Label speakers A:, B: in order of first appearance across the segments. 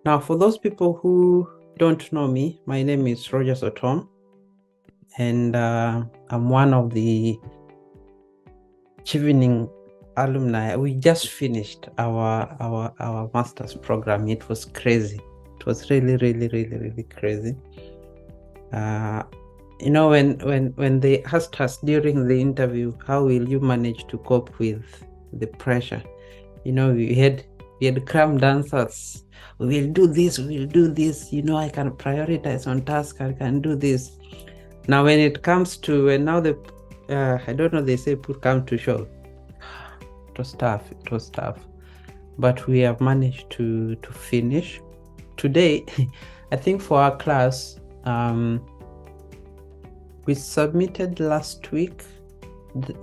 A: Now, for those people who don't know me, my name is Roger Sotom, and I'm one of the Chevening alumni. We just finished our master's program. It was crazy. It was really crazy. When they asked us during the interview, how will you manage to cope with the pressure? We had crammed answers. We'll do this. I can prioritize on task. I can do this. Now, when it comes to, and now I don't know, they say put come to show. It was tough. But we have managed to finish. Today, I think for our class, we submitted last week.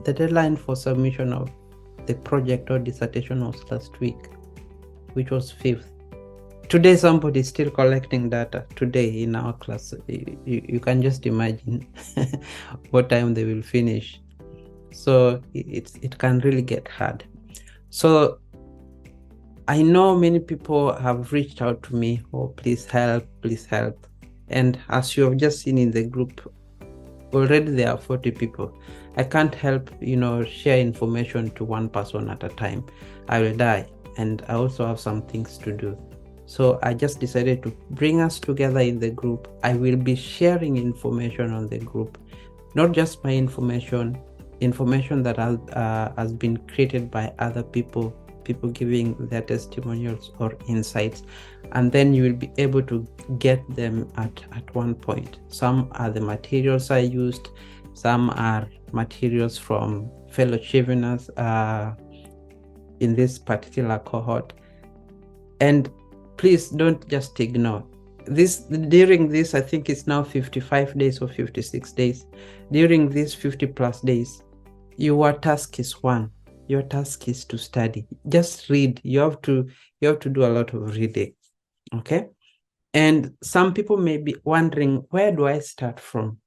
A: The deadline for submission of the project or dissertation was last week, which was 5th. Today, somebody is still collecting data today in our class. You can just imagine what time they will finish. So it can really get hard. So I know many people have reached out to me, oh, please help. And as you have just seen in the group, already there are 40 people. I can't help, share information to one person at a time. I will die, and I also have some things to do. So I just decided to bring us together in the group. I will be sharing information on the group, not just my information that has been created by other people giving their testimonials or insights, and then you will be able to get them at one point. Some are the materials I used, some are materials from fellow Cheveners in this particular cohort. And please don't just ignore this. During this, I think it's now 55 days or 56 days. During these 50 plus days, your task is one. Your task is to study. Just read. You have to do a lot of reading. Okay. And some people may be wondering, where do I start from?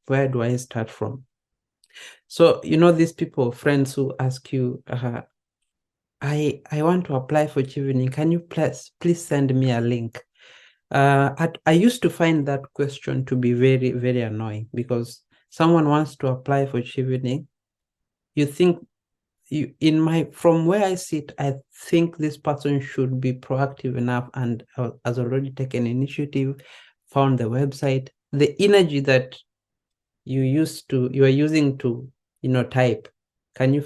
A: So, these people, friends who ask you, I want to apply for Chevening. Can you please send me a link? I used to find that question to be very, very annoying, because someone wants to apply for Chevening. You think, from where I sit, I think this person should be proactive enough and has already taken initiative, found the website. The energy that you are using to, type. Can you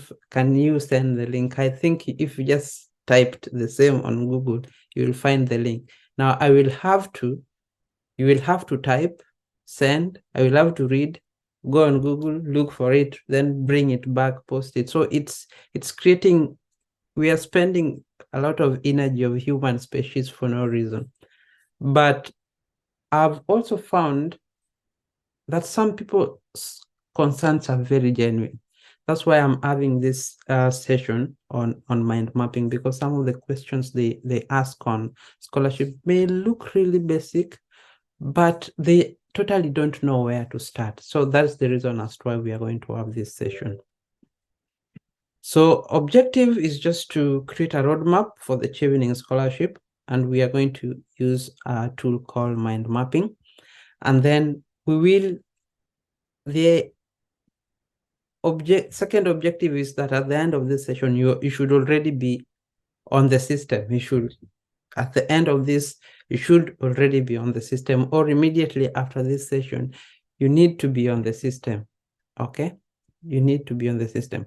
A: send the link? I think if you just typed the same on Google, you will find the link. Now you will have to type, send, I will have to read, go on Google, look for it, then bring it back, post it. So it's creating, we are spending a lot of energy of human species for no reason. But I've also found that some people's concerns are very genuine. That's why I'm having this session on mind mapping, because some of the questions they ask on scholarship may look really basic, but they totally don't know where to start. So that's the reason as to why we are going to have this session. So objective is just to create a roadmap for the Chevening Scholarship, and we are going to use a tool called mind mapping. And then the second objective is that at the end of this session, you should already be on the system. At the end of this, you should already be on the system, or immediately after this session, you need to be on the system. Okay? You need to be on the system.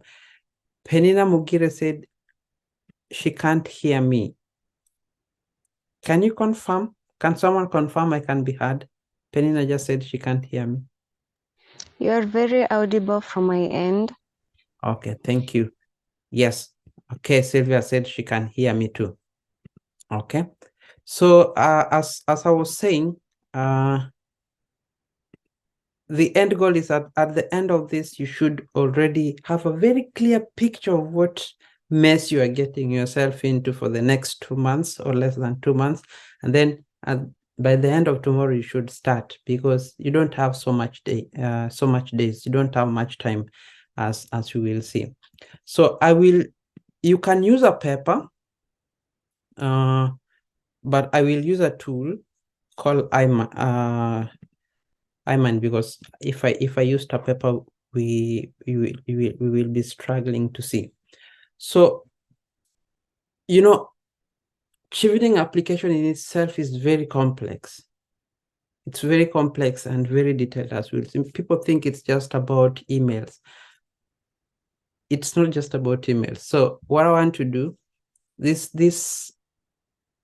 A: Penina Mugire said she can't hear me. Can you confirm? Can someone confirm I can be heard? Penina just said she can't hear me.
B: You're very audible from my end.
A: Okay, thank you. Yes. Okay, Sylvia said she can hear me too. Okay. So as I was saying, the end goal is at the end of this, you should already have a very clear picture of what mess you are getting yourself into for the next 2 months or less than 2 months. And then by the end of tomorrow, you should start, because you don't have so much days. You don't have much time, as you will see. So you can use a paper. but I will use a tool called iMind, because if I use Tapepa, we will be struggling to see. So, you know, Chevening application in itself is very complex. It's very complex and very detailed as well. People think it's just about emails. It's not just about emails. So what I want to do, this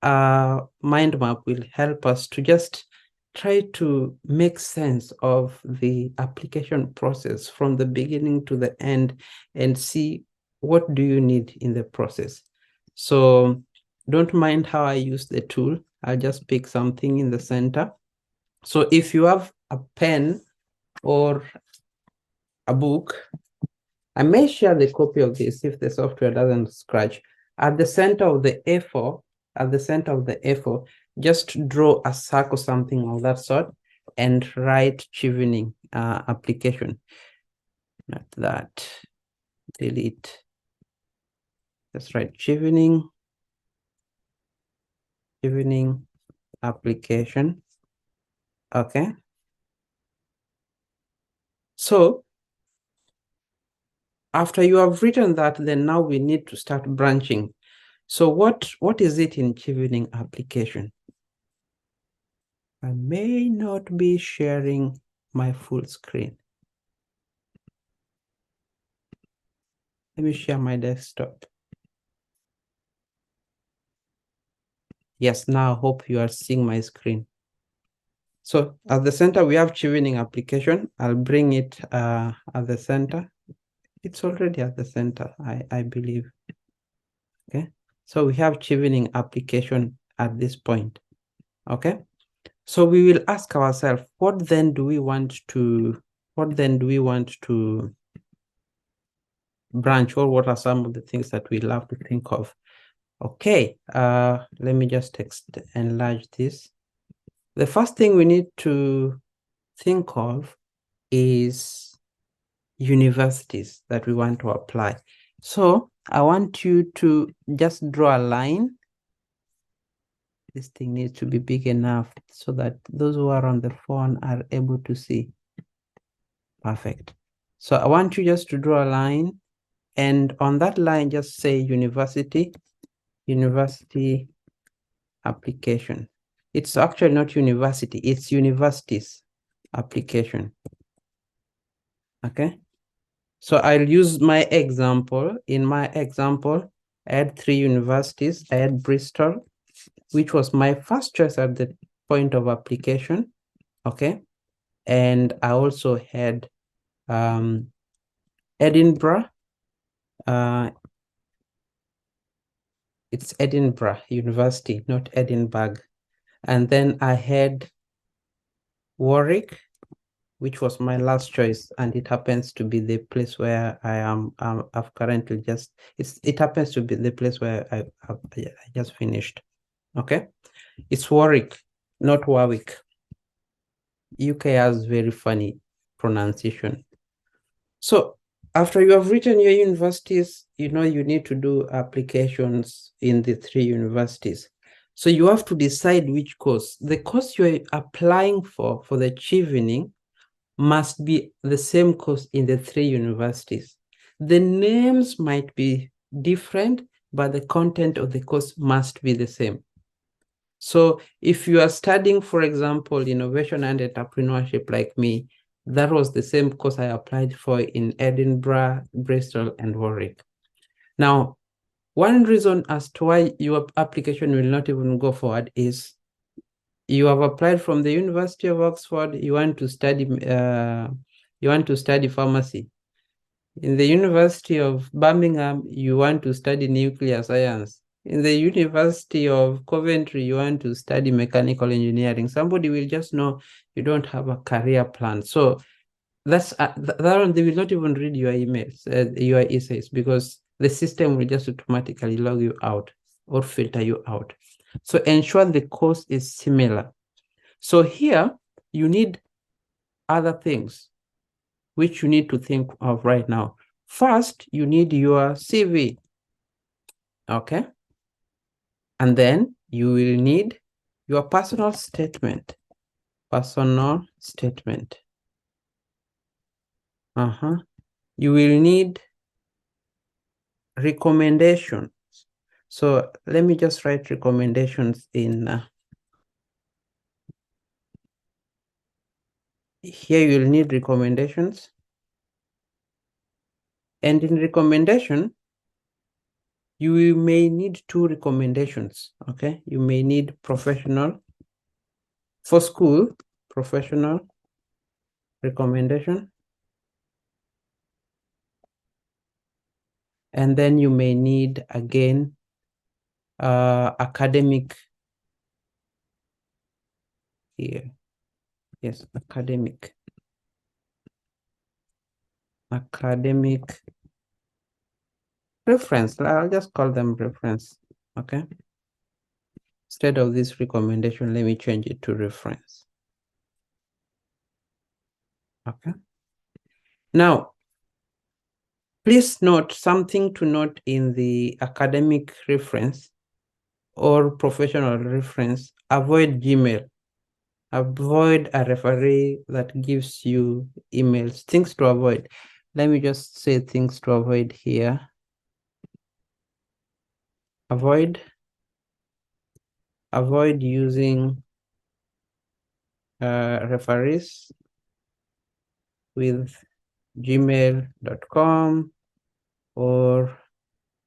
A: mind map will help us to just try to make sense of the application process from the beginning to the end and see what do you need in the process. So don't mind how I use the tool. I'll just pick something in the center. So if you have a pen or a book, I may share the copy of this if the software doesn't scratch. At the center of the A4, just draw a circle, something of that sort, and write Chevening application. Not that. Delete. Just write Chevening application. Okay. So after you have written that, then now we need to start branching. So what is it in Chevening application? I may not be sharing my full screen. Let me share my desktop. Yes, now I hope you are seeing my screen. So at the center, we have Chevening application. I'll bring it at the center. It's already at the center, I believe. Okay. So we have Chevening application at this point. Okay. So we will ask ourselves, what then do we want to branch, or what are some of the things that we love to think of? Okay, let me just enlarge this. The first thing we need to think of is universities that we want to apply. So I want you to just draw a line. This thing needs to be big enough so that those who are on the phone are able to see. Perfect. So I want you just to draw a line, and on that line, just say university application. It's actually not university, it's universities application. Okay. So I'll use my example. In my example, I had 3 universities. I had Bristol, which was my first choice at the point of application. Okay. And I also had Edinburgh. It's Edinburgh University, not Edinburgh. And then I had Warwick, which was my last choice, and it happens to be the place where I am. I've currently just, it happens to be the place where I just finished. Okay, it's Warwick, not Warwick. UK has very funny pronunciation. So after you have written your universities, you know you need to do applications in the 3 universities. So you have to decide which course. The course you're applying for the Chevening must be the same course in the 3 universities. The names might be different, but the content of the course must be the same. So if you are studying, for example, innovation and entrepreneurship like me, that was the same course I applied for in Edinburgh, Bristol, and Warwick. Now, one reason as to why your application will not even go forward is you have applied from the University of Oxford, you want to study pharmacy. In the University of Birmingham, you want to study nuclear science. In the University of Coventry, you want to study mechanical engineering. Somebody will just know you don't have a career plan. So that's that one, they will not even read your emails, your essays, because the system will just automatically log you out or filter you out. So ensure the course is similar. So here you need other things which you need to think of right now. First, you need your CV. Okay. And then you will need your personal statement. Personal statement. You will need recommendations. So let me just write recommendations in here. You'll need recommendations. And in recommendation, you may need two recommendations, okay? You may need professional for school, professional recommendation. And then you may need, again, academic here. Yes, academic reference. I'll just call them reference, okay? Instead of this recommendation, let me change it to reference. Okay. Now, please note something to note in the academic reference or professional reference. Avoid Gmail. Avoid a referee that gives you emails. Things to avoid. Let me just say things to avoid here. Avoid using referees with gmail.com or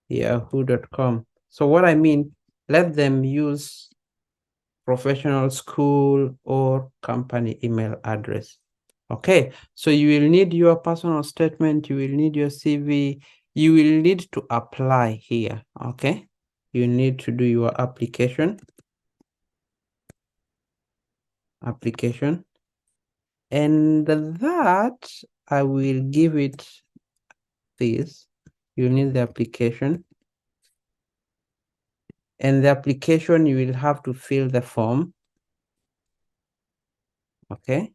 A: yahoo.com. So what I mean, let them use professional, school, or company email address. Okay, so you will need your personal statement, you will need your CV, you will need to apply here, okay? You need to do your application. And that, I will give it this. You need the application. And the application, you will have to fill the form. Okay.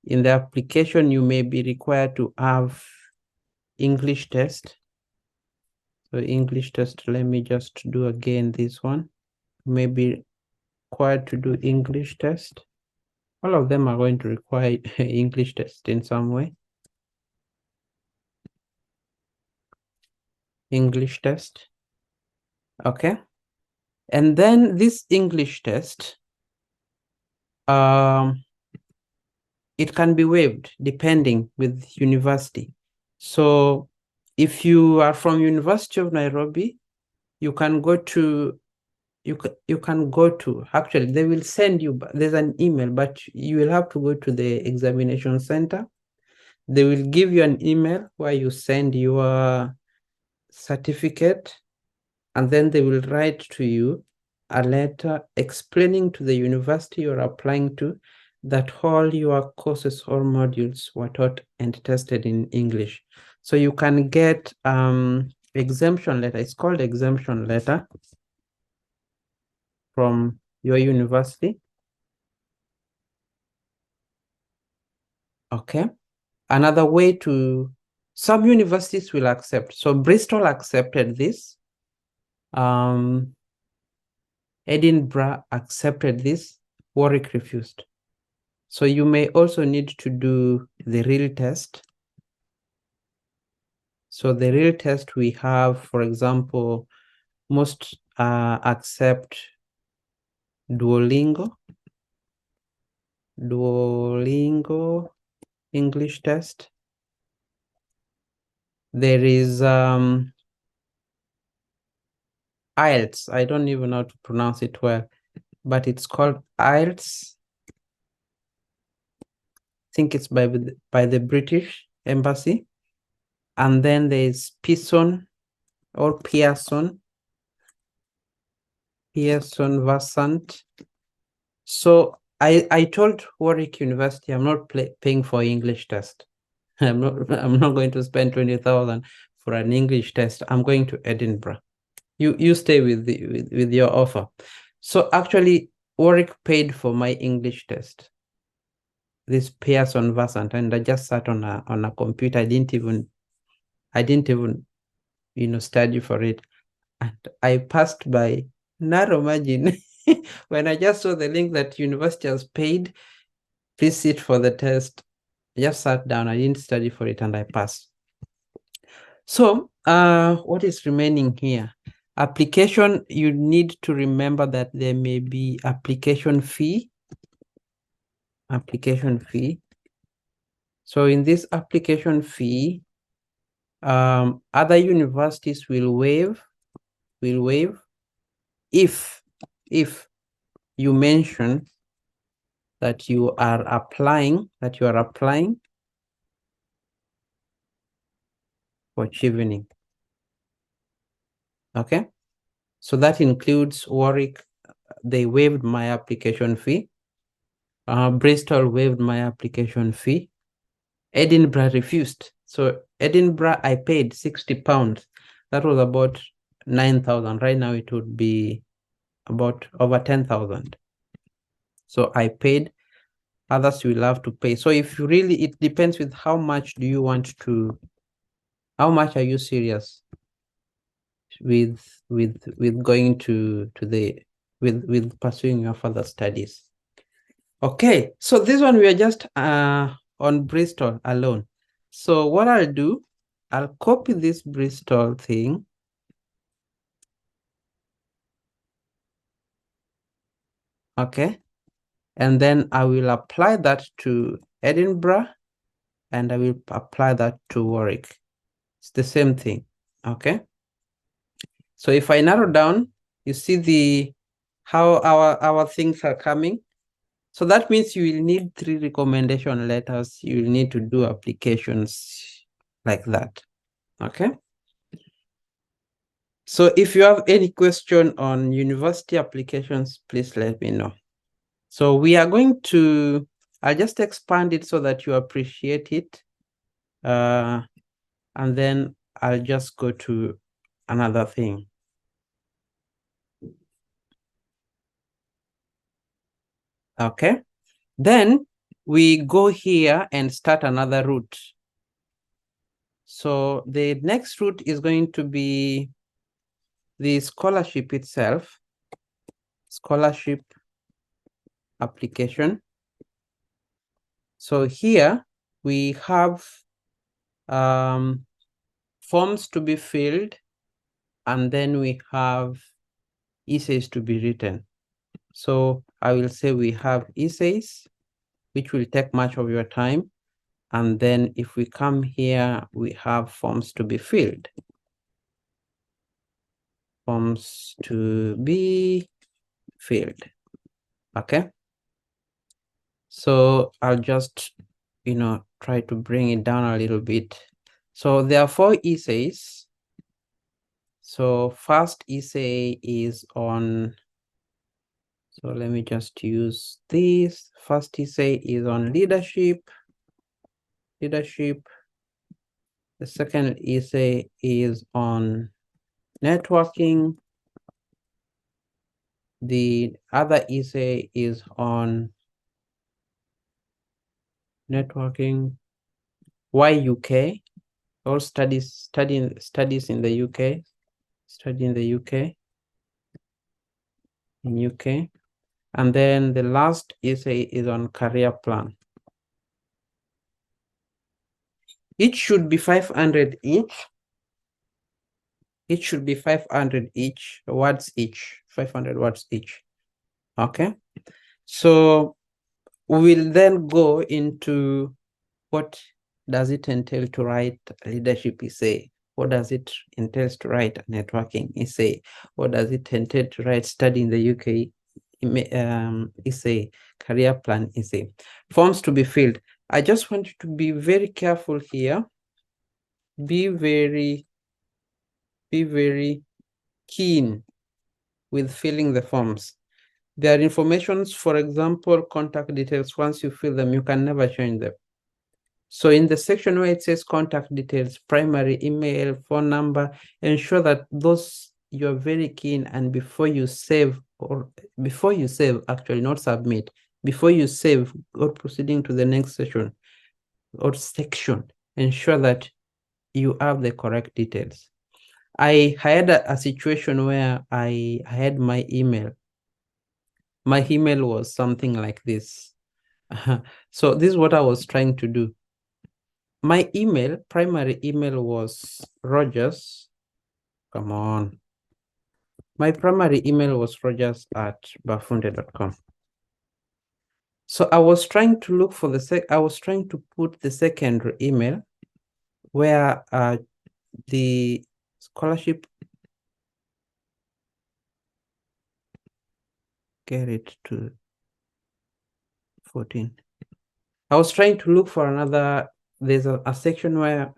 A: In the application, you may be required to have English test. So English test, let me just do again this one. You may be required to do English test. All of them are going to require English test in some way. English test. Okay. And then this English test, it can be waived depending with university. So if you are from University of Nairobi, you can go to, actually they will send you, there's an email, but you will have to go to the examination center. They will give you an email where you send your certificate, and then they will write to you a letter explaining to the university you're applying to that all your courses or modules were taught and tested in English. So you can get exemption letter. It's called exemption letter from your university. Okay. Another way to, some universities will accept. So Bristol accepted this. Edinburgh accepted this. Warwick refused. So you may also need to do the real test. So the real test we have, for example, most accept Duolingo English test. There is IELTS. I don't even know how to pronounce it well, but it's called IELTS. I think it's by the British Embassy. And then there's Pearson or Pearson Vassant. So I told Warwick University I'm not paying for English test. I'm not going to spend 20,000 for an English test. I'm going to Edinburgh. You stay with your offer. So actually, Warwick paid for my English test. This Pearson Vassant, and I just sat on a computer. I didn't even study for it, and I passed by narrow margin. When I just saw the link that university has paid, please sit for the test, I just sat down, I didn't study for it, and I passed. So what is remaining here? Application, you need to remember that there may be application fee. So in this application fee, other universities will waive if you mention that you are applying for Chevening. Okay, so that includes Warwick. They waived my application fee. Bristol waived my application fee. Edinburgh refused. So Edinburgh, I paid £60. That was about 9,000. Right now it would be about over 10,000. So I paid. Others will have to pay. So if you really, it depends with how much do you want to, how much are you serious with going to the with pursuing your further studies. Okay, so this one we are just on Bristol alone. So what I'll do, I'll copy this Bristol thing. Okay, and then I will apply that to Edinburgh, and I will apply that to Warwick. It's the same thing. Okay, so if I narrow down, you see how our things are coming. So that means you will need 3 recommendation letters. You will need to do applications like that. Okay. So if you have any question on university applications, please let me know. So we are going to, I'll just expand it so that you appreciate it. And then I'll just go to another thing. Okay. Then we go here and start another route. So the next route is going to be the scholarship itself, scholarship application. So here we have forms to be filled, and then we have essays to be written. So I will say we have essays, which will take much of your time. And then if we come here, we have forms to be filled. Forms to be filled. Okay. So I'll just, try to bring it down a little bit. So there are 4 essays. So first essay is on, so let me just use this. First essay is on leadership. The second essay is on networking. The other essay is on networking. Why UK? Or studies in the UK. Study in the UK. In UK. And then the last essay is on career plan. It should be 500 each. It should be 500 each, words each, 500 words each. Okay. So we'll then go into what does it entail to write a leadership essay? What does it entail to write a networking essay? What does it entail to write study in the UK essay, career plan essay? Forms to be filled. I just want you to be very careful here. Be very keen with filling the forms. There are informations, for example, contact details. Once you fill them, you can never change them. So in the section where it says contact details, primary email, phone number, ensure that those you're very keen, and before you save, actually not submit, before you save or proceeding to the next session or section, ensure that you have the correct details. I had a situation where I had my email. My email was something like this. So this is what I was trying to do. My email, primary email was Rogers. Come on. My primary email was rogers@bafunde.com. So I was trying to look for I was trying to put the secondary email where the scholarship, get it to 14. I was trying to look for another, there's a section where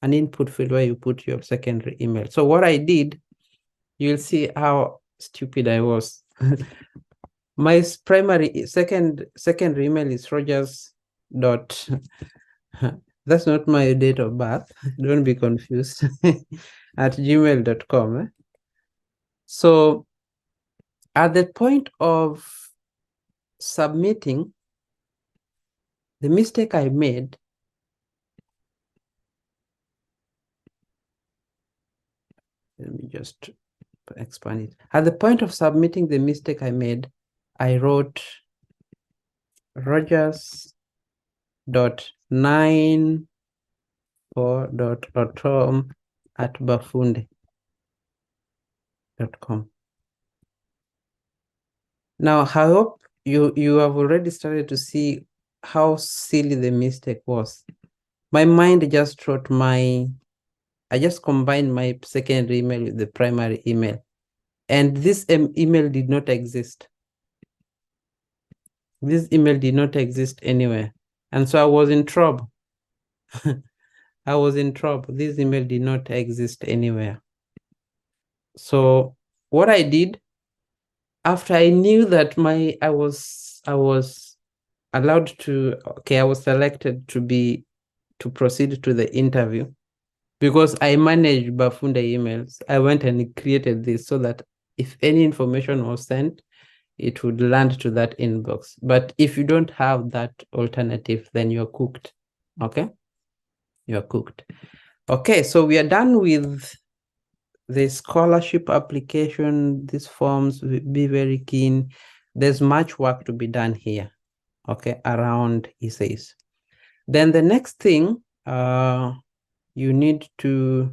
A: an input field where you put your secondary email. So what I did, you'll see how stupid I was. My secondary email is Rogers dot. That's not my date of birth. Don't be confused. At gmail.com. So at the point of submitting, the mistake I made, let me just expand it. At the point of submitting the mistake I made, I wrote rogers.9for.autom@bafunde.com. Now, I hope you have already started to see how silly the mistake was. My mind just wrote I just combined my secondary email with the primary email. And this email did not exist. This email did not exist anywhere. And so I was in trouble. I was in trouble. This email did not exist anywhere. So what I did, after I knew that I was allowed to, I was selected to proceed to the interview, because I manage Bafunde emails, I went and created this so that if any information was sent, it would land to that inbox. But if you don't have that alternative, then you're cooked. Okay? You're cooked. Okay, so we are done with the scholarship application. These forms, be very keen. There's much work to be done here, okay, around essays. Then the next thing, I will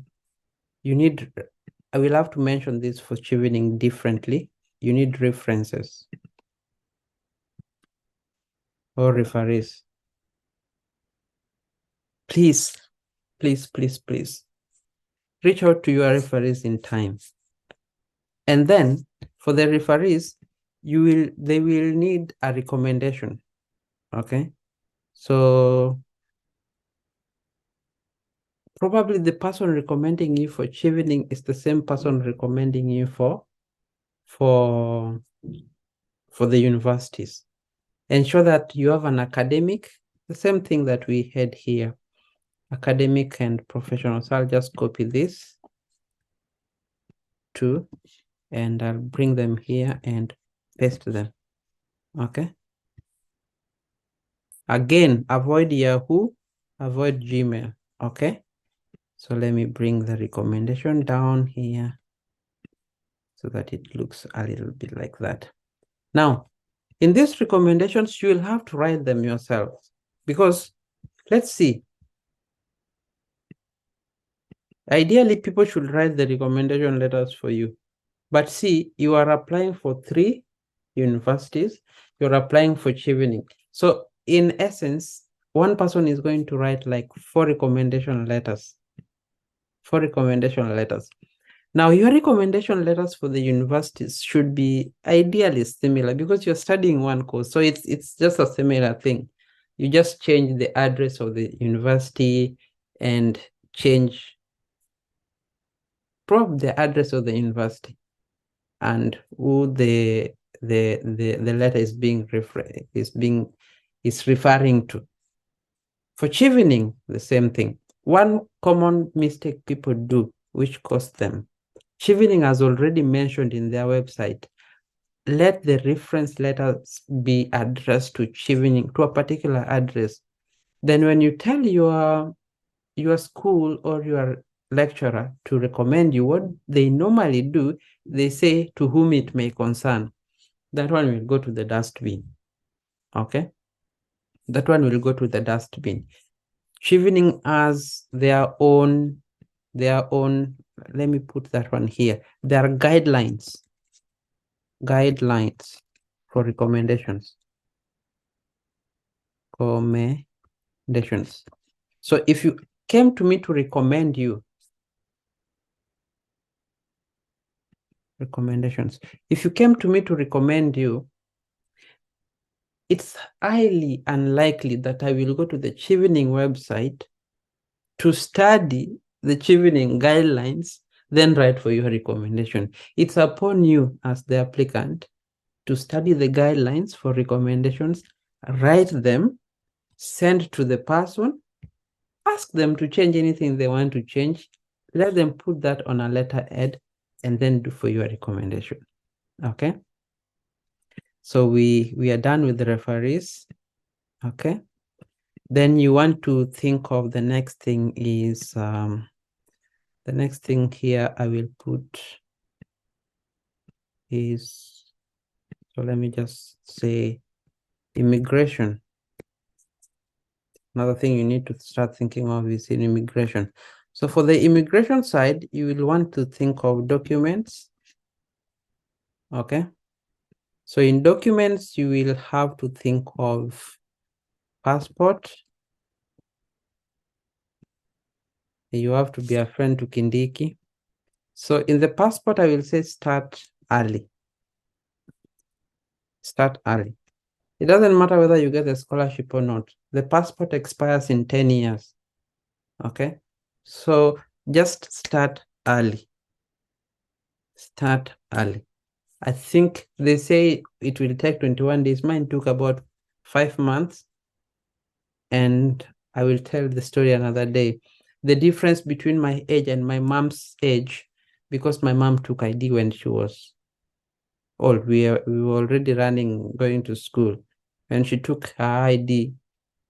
A: have to mention this for Chevening differently. You need references or referees. Please, please, please, please reach out to your referees in time. And then for the referees, they will need a recommendation. Okay. So probably the person recommending you for Chevening is the same person recommending you for the universities. Ensure that you have an academic, the same thing that we had here, academic and professional. So I'll just copy this too, and I'll bring them here and paste them. Okay. Again, avoid Yahoo, avoid Gmail. Okay. So let me bring the recommendation down here so that it looks a little bit like that. Now, in these recommendations, you will have to write them yourself, because let's see. Ideally, people should write the recommendation letters for you. But see, you are applying for 3 universities. You're applying for Chevening. So in essence, one person is going to write like 4 recommendation letters. 4 recommendation letters. Now, your recommendation letters for the universities should be ideally similar, because you're studying one course. So it's just a similar thing. You just change the address of the university and change probably the address of the university and who the letter is referring to. For Chevening, the same thing. One common mistake people do, which costs them. Chevening has already mentioned in their website, let the reference letters be addressed to Chevening, to a particular address. Then when you tell your school or lecturer to recommend you, what they normally do, they say to whom it may concern. That one will go to the dustbin. Okay? That one will go to the dustbin. Chevening has their own, let me put that one here. There are guidelines for recommendations. So if you came to me to recommend you, if you came to me to recommend you, it's highly unlikely that I will go to the Chevening website to study the Chevening guidelines, then write for your recommendation. It's upon you as the applicant to study the guidelines for recommendations, write them, send to the person, ask them to change anything they want to change, let them put that on a letterhead, and then do for your recommendation. Okay? So we are done with the referees. Okay? Then you want to think of the next thing is, the next thing here I will put is, so let me just say immigration. Another thing you need to start thinking of is in immigration. So for the immigration side, you will want to think of documents. Okay. So in documents, you will have to think of passport. You have to be a friend to Kindiki. So in the passport, I will say start early. Start early. It doesn't matter whether you get a scholarship or not. The passport expires in 10 years. Okay. So just start early. Start early. I think they say it will take 21 days. Mine took about 5 months. And I will tell the story another day. The difference between my age and my mom's age, because my mom took ID when she was old. We were already going to school. When she took her ID,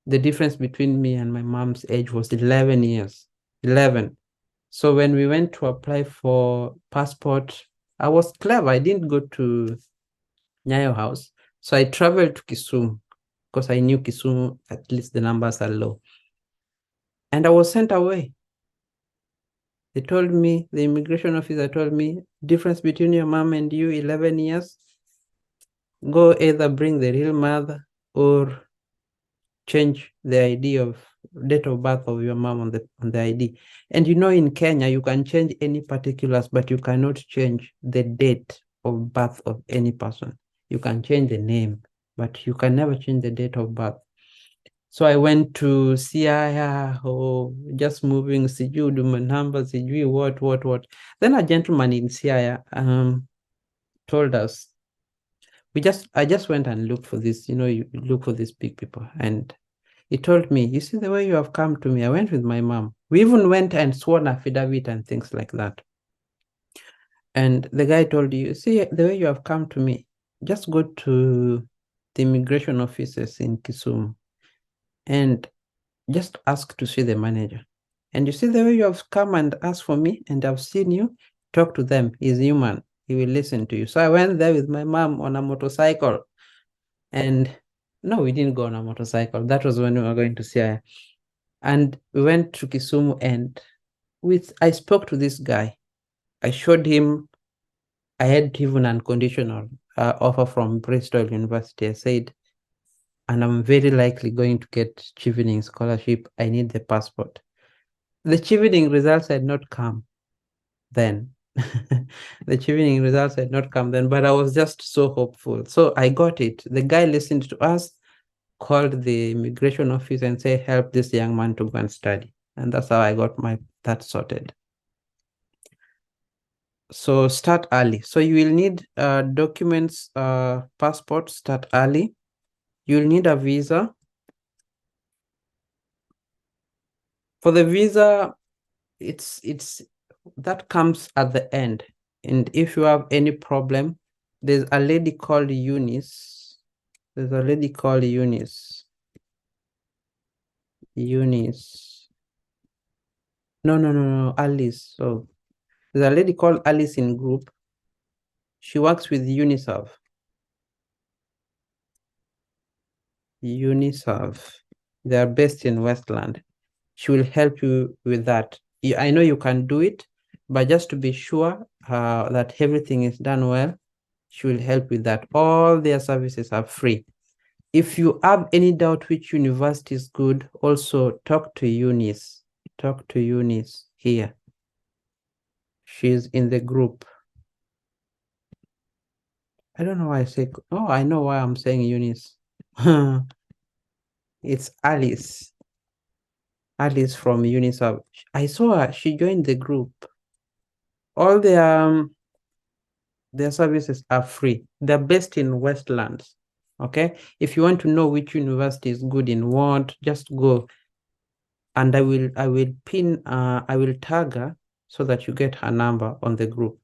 A: the difference between me and my mom's age was 11 years. 11. So when we went to apply for passport, I was clever. I didn't go to Nyayo House. So I traveled to Kisumu because I knew Kisumu, at least the numbers are low. And I was sent away. They told me, the immigration officer told me, difference between your mom and you, 11 years. Go either bring the real mother or change the ID of date of birth of your mom on the ID. And you know, in Kenya, you can change any particulars, but you cannot change the date of birth of any person. You can change the name, but you can never change the date of birth. So I went to Siaya, just moving, sijui huduma number, sijui what. Then a gentleman in Siaya told us, I just went and looked for this, you look for these big people. And he told me, you see the way you have come to me, I went with my mom. We even went and sworn affidavit and things like that. And the guy told you, see the way you have come to me, just go to the immigration offices in Kisumu and just ask to see the manager. And you see the way you have come and asked for me and I've seen you, talk to them. He's human. He will listen to you. So I went there with my mom on a motorcycle. And no, we didn't go on a motorcycle. That was when we were going to Siaya. And we went to Kisumu and I spoke to this guy. I showed him, I had even unconditional offer from Bristol University. I said, and I'm very likely going to get Chevening scholarship. I need the passport. The Chevening results had not come then. The Chevening results had not come then, but I was just so hopeful. So I got it. The guy listened to us, called the immigration office and said, help this young man to go and study. And that's how I got that sorted. So start early. So you will need documents, passport, start early. You'll need a visa. For the visa, it's that comes at the end. And if you have any problem, there's a lady called Eunice. There's a lady called Eunice. No, Alice. So there's a lady called Alice in group. She works with UNICEF. UNICEF. They are based in Westland. She will help you with that. I know you can do it, but just to be sure that everything is done well, she will help with that. All their services are free. If you have any doubt which university is good, also talk to Eunice. Talk to Eunice here. She's in the group. I don't know why I say, oh, I know why I'm saying Eunice. It's Alice. Alice from UNICEF. I saw her, she joined the group. All their services are free. They're based in Westlands. Okay. If you want to know which university is good in what, just go. And I will pin, I will tag her so that you get her number on the group.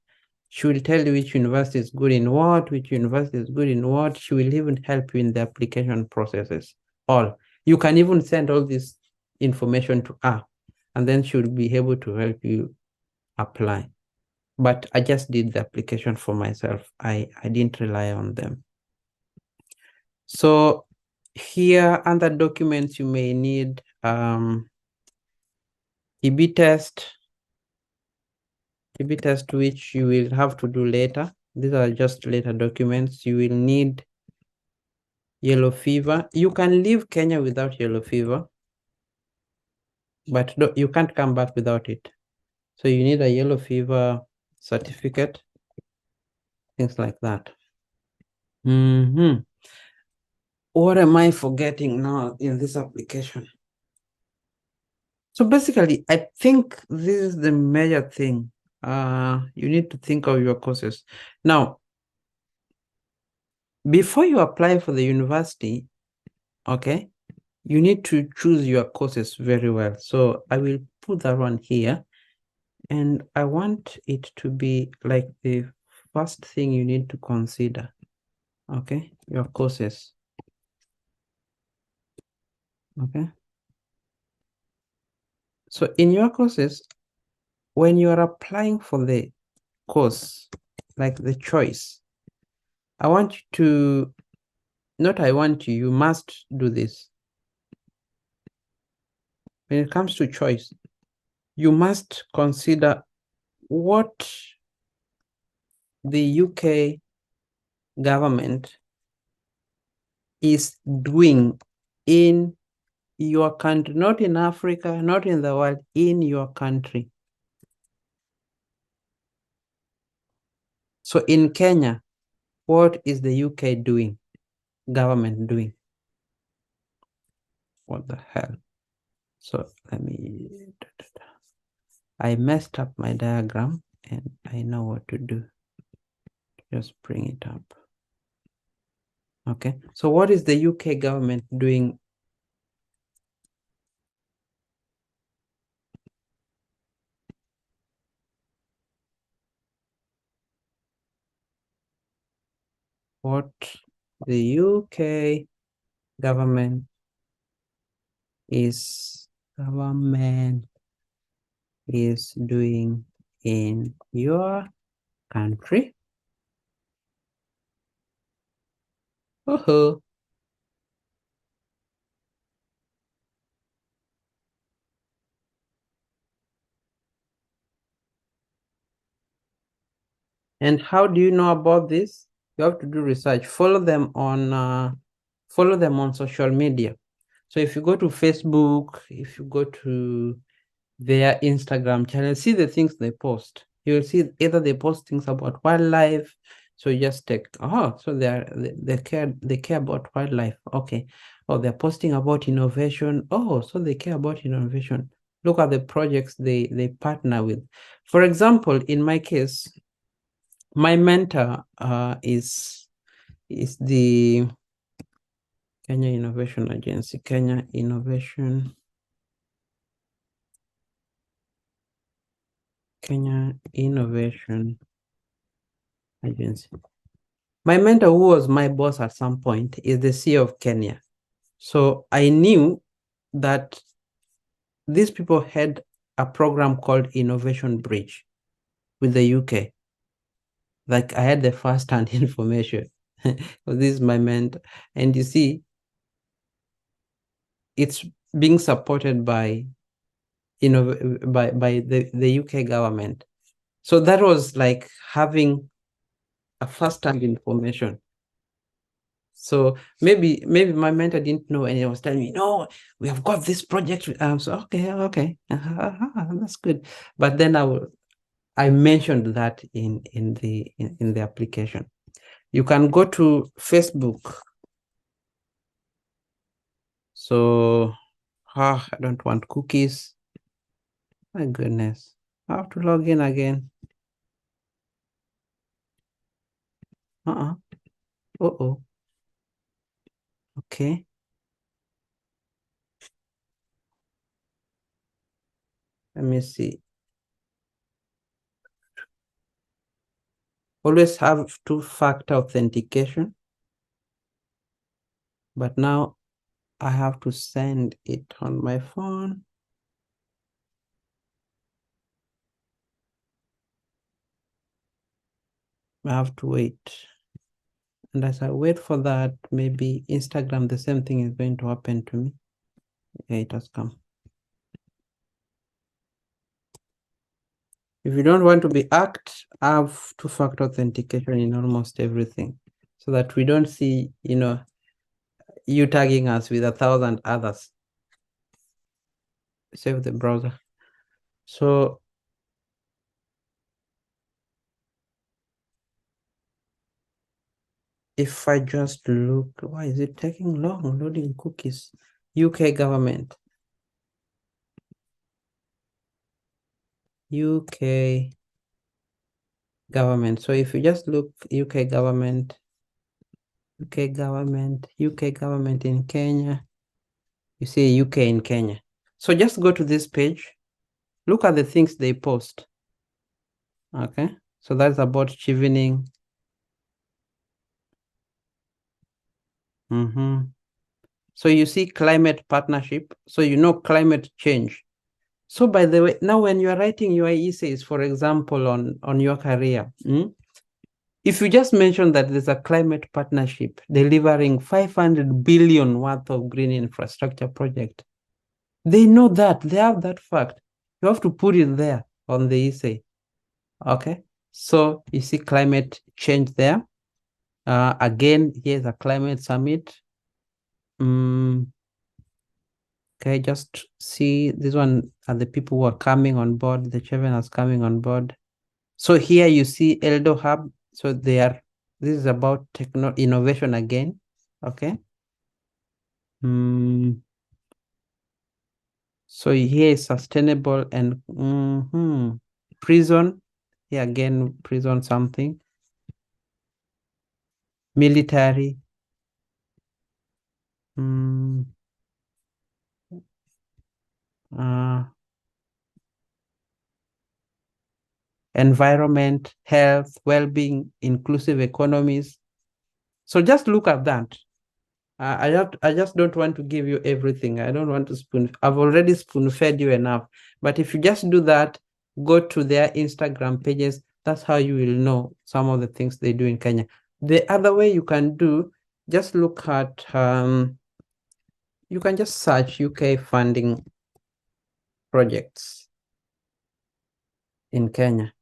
A: She will tell you which university is good in what, which university is good in what. She will even help you in the application processes. All. You can even send all this information to her, and then she will be able to help you apply. But I just did the application for myself. I didn't rely on them. So here, under documents, you may need TB test, which you will have to do later. These are just later documents. You will need yellow fever. You can leave Kenya without yellow fever, but you can't come back without it. So you need a yellow fever certificate, things like that. What am I forgetting now in this application? So basically, I think this is the major thing. You need to think of your courses. Now, before you apply for the university, okay, you need to choose your courses very well. So I will put that one here. And I want it to be like the first thing you need to consider. Okay, your courses. Okay. So in your courses, when you are applying for the course, like the choice, I want you to, not I want you must do this. When it comes to choice, you must consider what the UK government is doing in your country, not in Africa, not in the world, in your country. So in Kenya, what is the UK doing, government doing? What the hell? So let me, I messed up my diagram and I know what to do. Just bring it up. Okay, so what is the UK government doing? What the UK government is doing in your country? Oh, and how do you know about this? You have to do research. Follow them on social media. So if you go to Facebook, if you go to their Instagram channel, see the things they post. You'll see either they post things about wildlife. So you just take, so they care about wildlife. Okay. Or they're posting about innovation. Oh, so they care about innovation. Look at the projects they partner with. For example, in my case, my mentor is the Kenya Innovation Agency, Kenya Innovation Agency. My mentor, who was my boss at some point, is the CEO of Kenya. So I knew that these people had a program called Innovation Bridge with the UK. Like, I had the first-hand information. This is my mentor. And you see, it's being supported by the UK government. So that was like having a first-hand information. So maybe my mentor didn't know, and he was telling me, "No, we have got this project." So okay, that's good. But then I mentioned that in the application. You can go to Facebook. So I don't want cookies. My goodness, I have to log in again. Oh. Okay. Let me see. Always have two-factor authentication. But now I have to send it on my phone. I have to wait. And as I wait for that, maybe Instagram, the same thing is going to happen to me. Yeah, it has come. If you don't want to be hacked, have two-factor authentication in almost everything, so that we don't see, you tagging us with 1,000 others. Save the browser. So if I just look, why is it taking long loading cookies? UK government. UK government. So if you just look UK government in Kenya, you see UK in Kenya. So just go to this page, look at the things they post. Okay, so that's about Chevening. So you see climate partnership. So you know climate change. So by the way, now when you're writing your essays, for example, on your career, if you just mention that there's a climate partnership delivering 500 billion worth of green infrastructure project, they know that, they have that fact. You have to put it there on the essay. Okay, so you see climate change there. Again, here's a climate summit. Okay, just see this one are the people who are coming on board. The Chevening is coming on board. So here you see Eldo Hub. So this is about innovation again. Okay. So here is sustainable and prison. Here again, prison something. Military. Environment, health, well-being, inclusive economies. So just look at that. I just don't want to give you everything. I don't want to I've already spoon-fed you enough. But if you just do that, go to their Instagram pages. That's how you will know some of the things they do in Kenya. The other way you can do, just look at, you can just search UK funding projects in Kenya.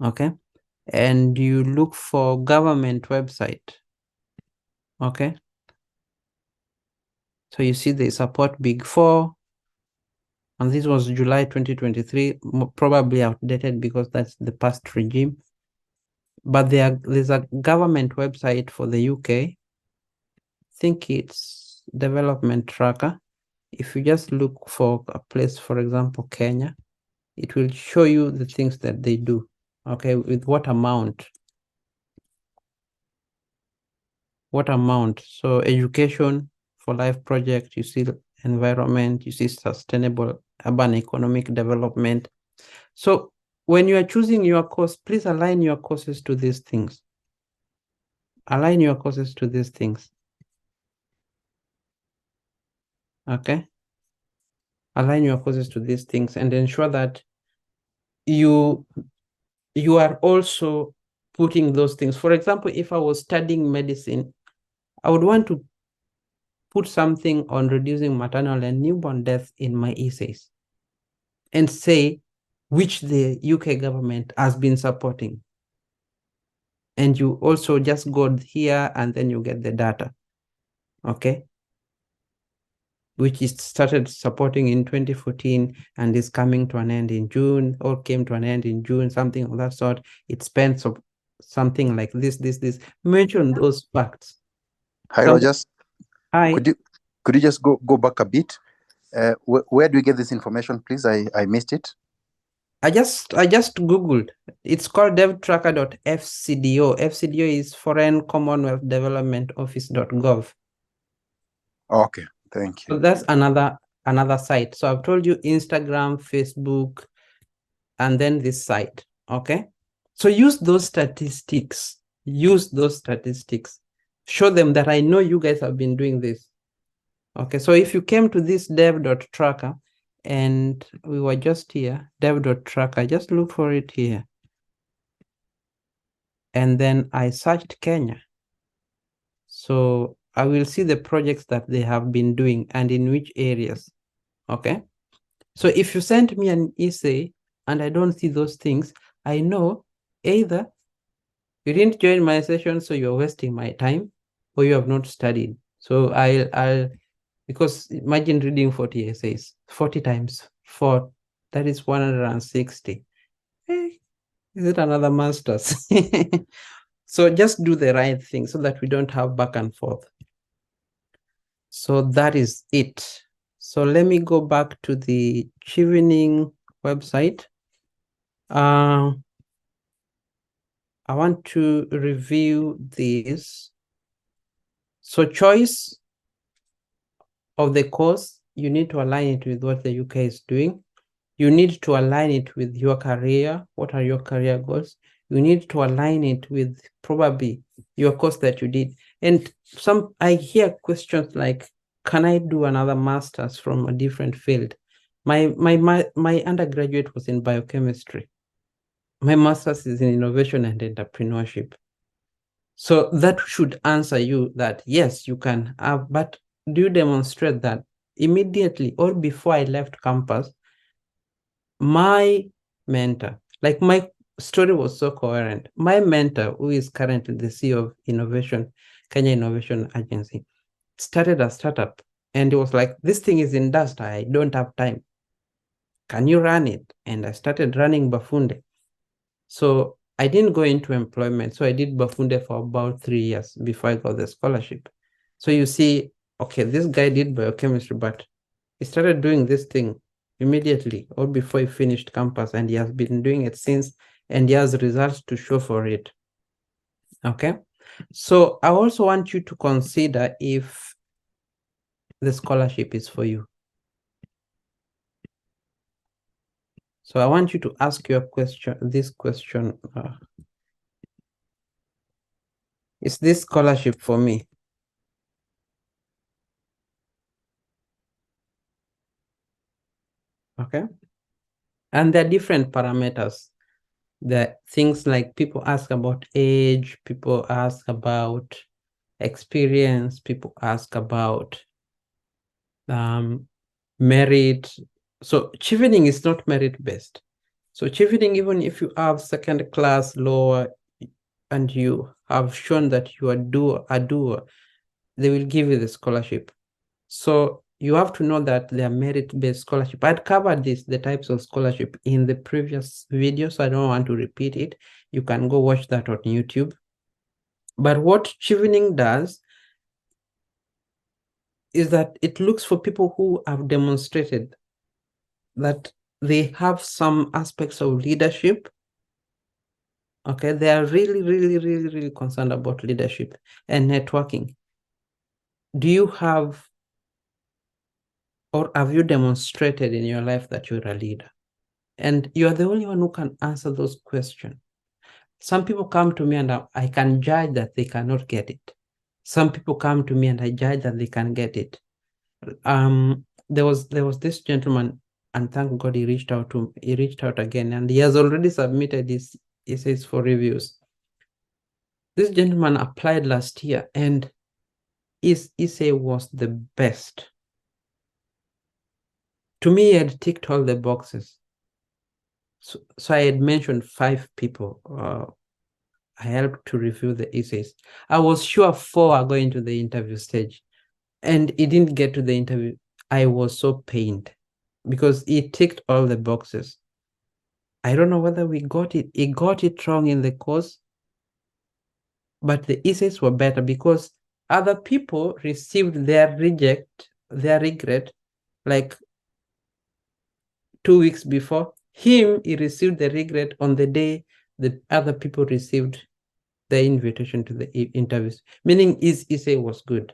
A: Okay. And you look for government website. Okay. So you see they support Big Four. And this was July 2023, probably outdated because that's the past regime. But there's a government website for the UK. I think it's Development Tracker. If you just look for a place, for example, Kenya, it will show you the things that they do. Okay, with what amount. So education for life project, you see environment, you see sustainable urban economic development. So when you are choosing your course, please align your courses to these things. Okay. align your courses to these things and ensure that you are also putting those things. For example, if I was studying medicine, I would want to put something on reducing maternal and newborn deaths in my essays and say which the UK government has been supporting. And you also just go here and then you get the data, okay? Which is started supporting in 2014 and is coming to an end in June, or came to an end in June, something of that sort. It spends something like this. Mention those facts.
C: Hi,
A: So,
C: Rogers.
A: hi.
C: Could you just go back a bit? Where do you get this information, please? I missed it.
A: I just Googled. It's called devtracker.fcdo. FCDO is Foreign Commonwealth Development Office.gov.
C: Okay, thank you.
A: So that's another site. So I've told you Instagram, Facebook, and then this site. Okay. So use those statistics. Show them that I know you guys have been doing this. Okay. So if you came to this dev.tracker and we were just here, dev.tracker, just look for it here. And then I searched Kenya. So I will see the projects that they have been doing and in which areas. Okay. So if you send me an essay and I don't see those things, I know either you didn't join my session, so you're wasting my time, or you have not studied. So I'll because imagine reading 40 essays, 40 times 4, that is 160. Is it another master's? So just do the right thing so that we don't have back and forth. So that is it. So let me go back to the Chevening website. I want to review this. So choice of the course, you need to align it with what the UK is doing. You need to align it with your career. What are your career goals? You need to align it with probably your course that you did. And I hear questions like, can I do another master's from a different field? My undergraduate was in biochemistry. My master's is in innovation and entrepreneurship. So that should answer you that, yes, you can have, but do you demonstrate that immediately or before I left campus, my mentor, like my story was so coherent. My mentor, who is currently the CEO of Kenya Innovation Agency, started a startup and it was like, this thing is in dust. I don't have time. Can you run it? And I started running Bafunde. So I didn't go into employment. So I did Bafunde for about 3 years before I got the scholarship. So you see, okay, this guy did biochemistry, but he started doing this thing immediately or before he finished campus, and he has been doing it since, and he has results to show for it. Okay. So I also want you to consider if the scholarship is for you. So I want you to ask this question. Is this scholarship for me? Okay. And there are different parameters. The things like people ask about age, people ask about experience, people ask about merit. So Chevening is not merit-based. So Chevening, even if you have second class lower and you have shown that you are a doer, they will give you the scholarship. So you have to know that they are merit-based scholarship. I'd covered the types of scholarship in the previous video, so I don't want to repeat it. You can go watch that on YouTube. But what Chevening does is that it looks for people who have demonstrated that they have some aspects of leadership. Okay, they are really concerned about leadership and networking. Do you have, or have you demonstrated in your life that you're a leader? And you are the only one who can answer those questions. Some people come to me and I can judge that they cannot get it. Some people come to me and I judge that they can get it. there was this gentleman, and thank God he reached out again, and he has already submitted his essays for reviews. This gentleman applied last year, and his essay was the best. To me, he had ticked all the boxes. So I had mentioned 5 people. I helped to review the essays. I was sure 4 are going to the interview stage, and he didn't get to the interview. I was so pained because he ticked all the boxes. I don't know whether he got it wrong in the course, but the essays were better because other people received their regret like 2 weeks before. He received the regret on the day the other people received the invitation to the interviews, meaning his essay was good.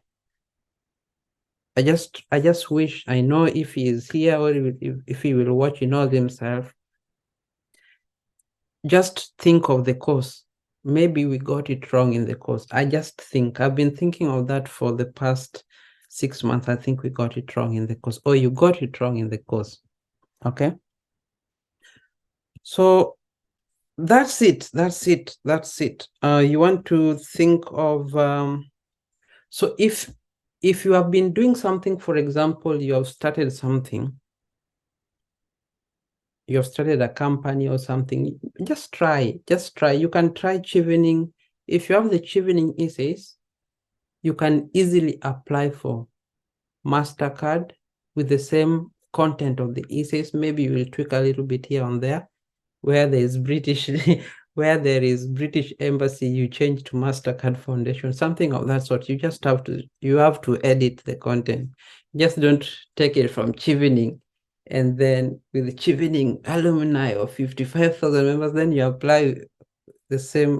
A: I just wish, I know if he is here or if he will watch, he knows himself. Just think of the course. Maybe we got it wrong in the course. I've been thinking of that for the past 6 months. I think we got it wrong in the course, or you got it wrong in the course. Okay. So that's it. You want to think of, so if you have been doing something, for example, you have started something, you have started a company or something, just try. You can try Chevening. If you have the Chevening essays, you can easily apply for MasterCard with the same content of the essays. Maybe you will tweak a little bit here and there. Where there is British Embassy, you change to MasterCard Foundation, something of that sort. You just have to edit the content. Just don't take it from Chevening, and then with the Chevening alumni of 55,000 members, then you apply the same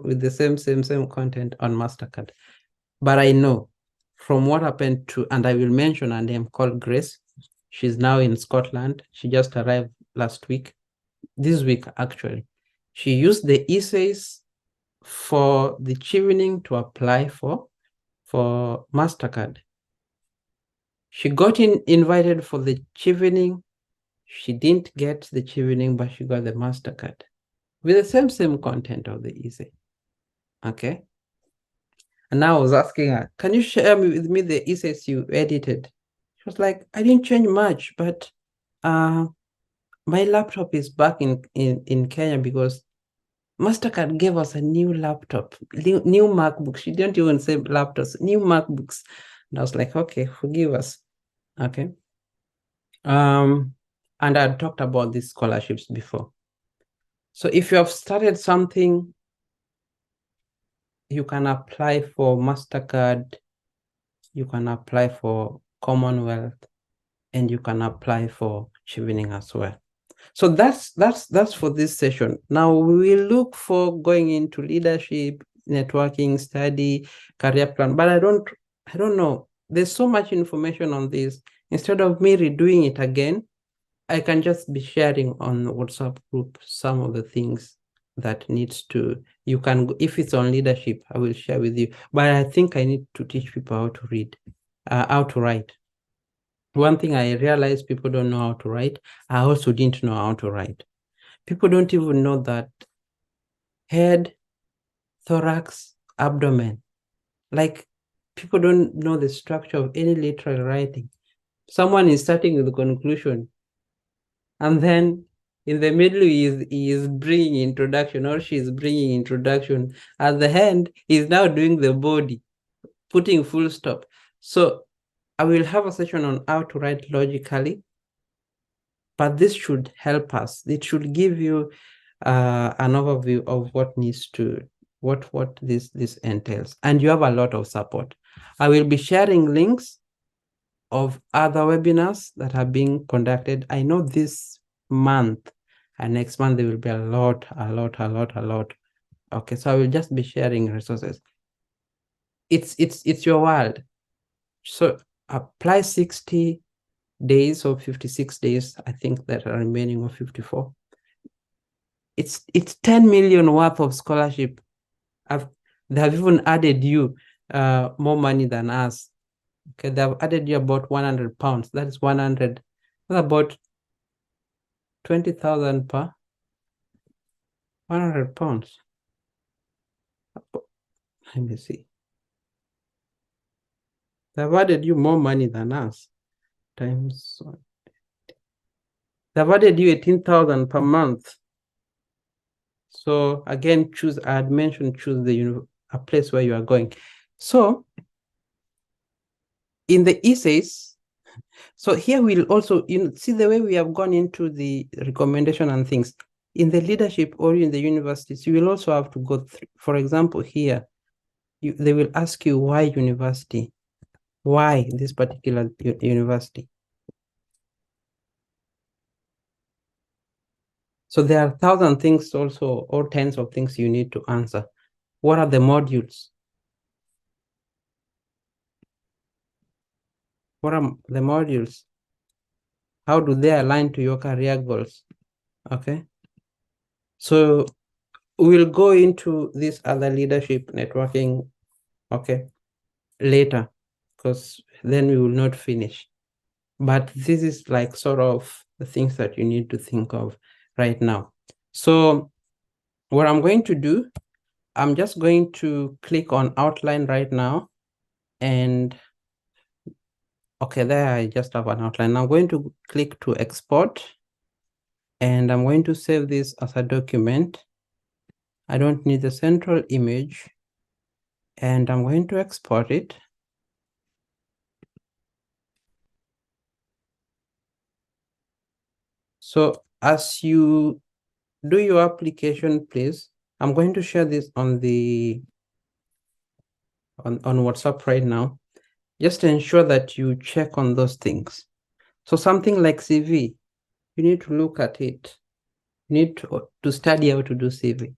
A: content on MasterCard. But I know from what happened to, and I will mention her name, called Grace. She's now in Scotland. She just arrived this week actually. She used the essays for the Chevening to apply for MasterCard. She got invited for the Chevening. She didn't get the Chevening, but she got the MasterCard with the same content of the essay. Okay. And now I was asking her, can you share with me the essays you edited? She was like, I didn't change much, but my laptop is back in Kenya because MasterCard gave us a new laptop, new MacBooks. She didn't even say laptops, new MacBooks. And I was like, okay, forgive us. Okay. And I talked about these scholarships before. So if you have started something, you can apply for MasterCard, you can apply for Commonwealth, and you can apply for Chevening as well. So that's for this session. Now we will look for going into leadership, networking, study, career plan, but I don't know. There's so much information on this. Instead of me redoing it again, I can just be sharing on the WhatsApp group some of the things that needs to, you can, if it's on leadership, I will share with you. But I think I need to teach people how to read, how to write. One thing I realized, people don't know how to write. I also didn't know how to write. People don't even know that head, thorax, abdomen. Like, people don't know the structure of any literal writing. Someone is starting with the conclusion, and then in the middle he is bringing introduction, or she's bringing introduction. At the end, he's now doing the body, putting full stop. So I will have a session on how to write logically, but this should help us. It should give you an overview of what needs to, what this entails, and you have a lot of support. I will be sharing links of other webinars that are being conducted. I know this month and next month there will be a lot. Okay, so I will just be sharing resources. It's your world. So apply 60 days or 56 days, I think, that are remaining, or 54. It's 10 million worth of scholarship. They have even added you more money than us. Okay, they have added you about 100 pounds. That is 100. That's about 20,000 per 100 pounds. Let me see. They've added you more money than us. Times. They've added you 18,000 per month. So again, choose. I had mentioned choose a place where you are going. So in the essays, so here we'll also see the way we have gone into the recommendation and things. In the leadership or in the universities, you will also have to go through. For example, here they will ask you why university, why this particular university. So there are 1,000 things also, or tens of things you need to answer. What are the modules? What are the modules? How do they align to your career goals? Okay. So we'll go into this other leadership networking, okay, later, because then we will not finish. But this is like sort of the things that you need to think of right now. So what I'm going to do, I'm just going to click on outline right now. And okay, there I just have an outline. I'm going to click to export. And I'm going to save this as a document. I don't need the central image. And I'm going to export it. So as you do your application, please, I'm going to share this on the on WhatsApp right now. Just to ensure that you check on those things. So something like CV, you need to look at it. You need to study how to do CV.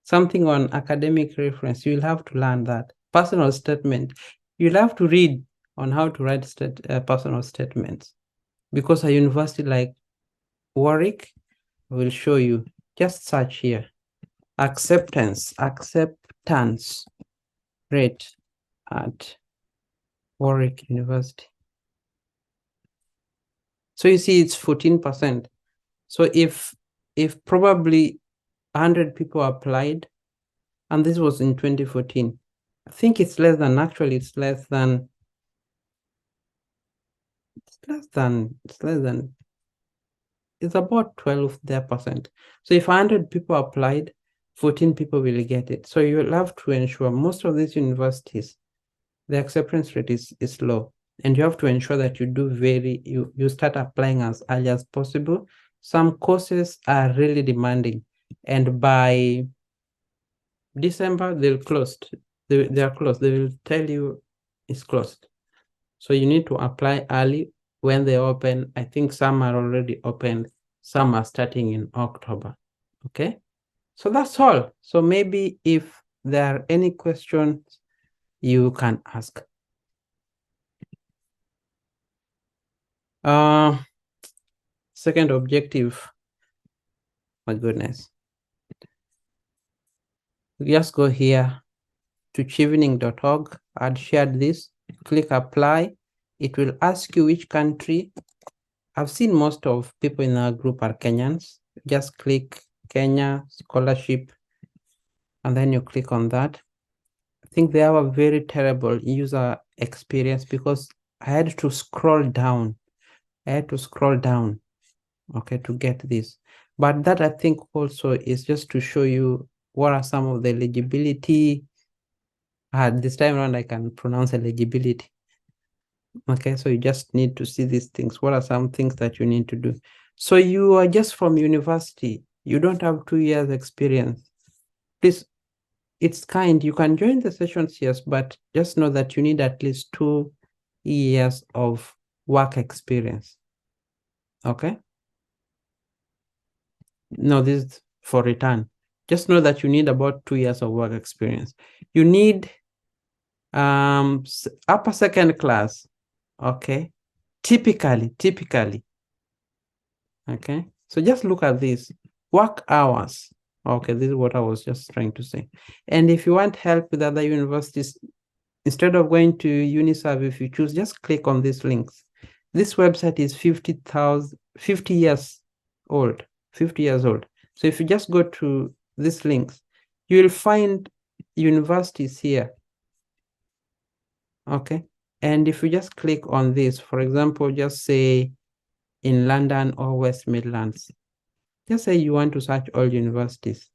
A: Something on academic reference, you'll have to learn that. Personal statement, you'll have to read on how to write personal statements. Because a university like Warwick will show you. Just search here. Acceptance rate at Warwick University. So you see it's 14%. So if probably 100 people applied, and this was in 2014, I think it's less than, actually it's less than, it's about 12%. So if 100 people applied, 14 people will get it. So you'll have to ensure most of these universities, the acceptance rate is low. And you have to ensure that you do you start applying as early as possible. Some courses are really demanding, and by December they're closed. They are closed. They will tell you it's closed. So you need to apply early when they open. I think some are already open. Some are starting in October. Okay. So that's all. So maybe if there are any questions, you can ask. Second objective. My goodness. Just go here to chevening.org. I'd shared this. Click apply. It will ask you which country. I've seen most of people in our group are Kenyans. Just click Kenya scholarship, and then you click on that. I think they have a very terrible user experience because I had to scroll down. Okay, to get this. But that I think also is just to show you what are some of the eligibility. This time around I can pronounce eligibility. Okay, so you just need to see these things. What are some things that you need to do? So you are just from university. You don't have 2 years experience. Please, it's kind. You can join the sessions, yes, but just know that you need at least 2 years of work experience. Okay? No, this is for return. Just know that you need about 2 years of work experience. You need upper second class. Okay, typically. Okay, so just look at this. Work hours. Okay, this is what I was just trying to say. And if you want help with other universities, Instead of going to UNISERV, if you choose, just click on these links. This website is 50 years old, 50 years old. So if you just go to these links, you will find universities here. Okay. And if you just click on this, for example, just say in London or West Midlands, just say you want to search all universities.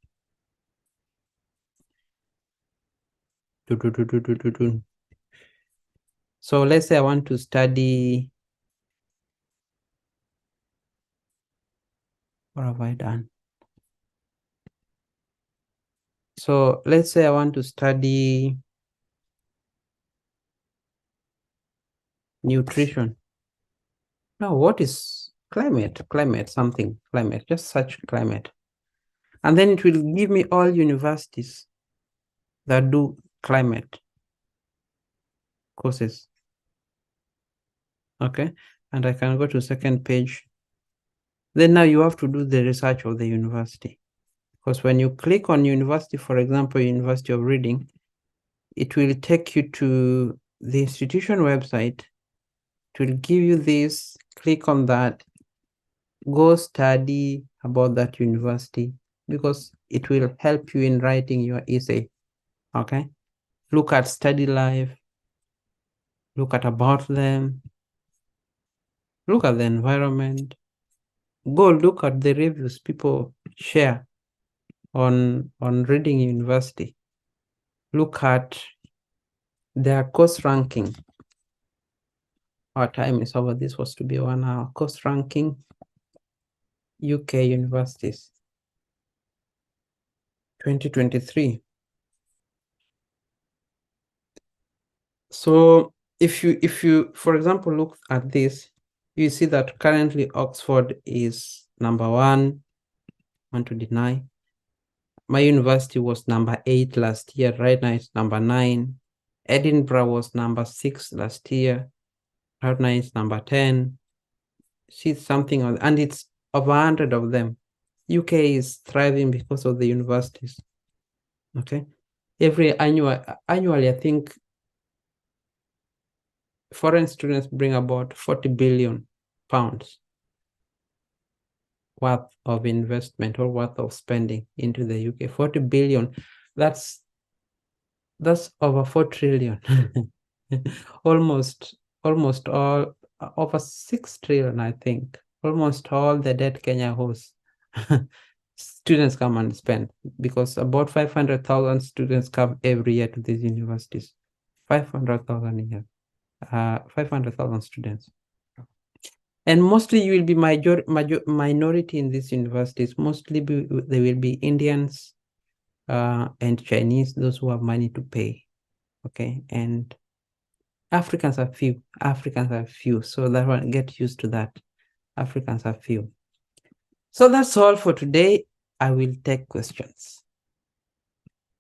A: So let's say I want to study, what have I done? So let's say I want to study nutrition. Now, what is climate? Climate, something, climate, just search climate. And then it will give me all universities that do climate courses. Okay, and I can go to second page. Then now you have to do the research of the university. Because when you click on university, for example, University of Reading, it will take you to the institution website. It will give you this, click on that, go study about that university, because it will help you in writing your essay. Okay, look at study life, look at about them, look at the environment, go look at the reviews people share on Reading University, look at their course ranking. Our time is over. This was to be 1 hour. Course ranking, UK universities, 2023. So if you, for example, look at this, you see that currently Oxford is number 1. Want to deny. My university was number 8 last year. Right now it's number 9. Edinburgh was number 6 last year. Right now it's number 10. See something on, and it's over 100 of them. UK is thriving because of the universities. Okay. Annually, I think foreign students bring about 40 billion pounds worth of investment or worth of spending into the UK. 40 billion, that's over 4 trillion. almost all, over 6 trillion, I think. Almost all the debt Kenya owes. Students come and spend, because about 500,000 students come every year to these universities. 500,000 a year. 500,000 students. And mostly you will be minority in these universities. Mostly they will be Indians and Chinese, those who have money to pay. Okay, and Africans are few. So that one, get used to that. Africans are few. So that's all for today. I will take questions.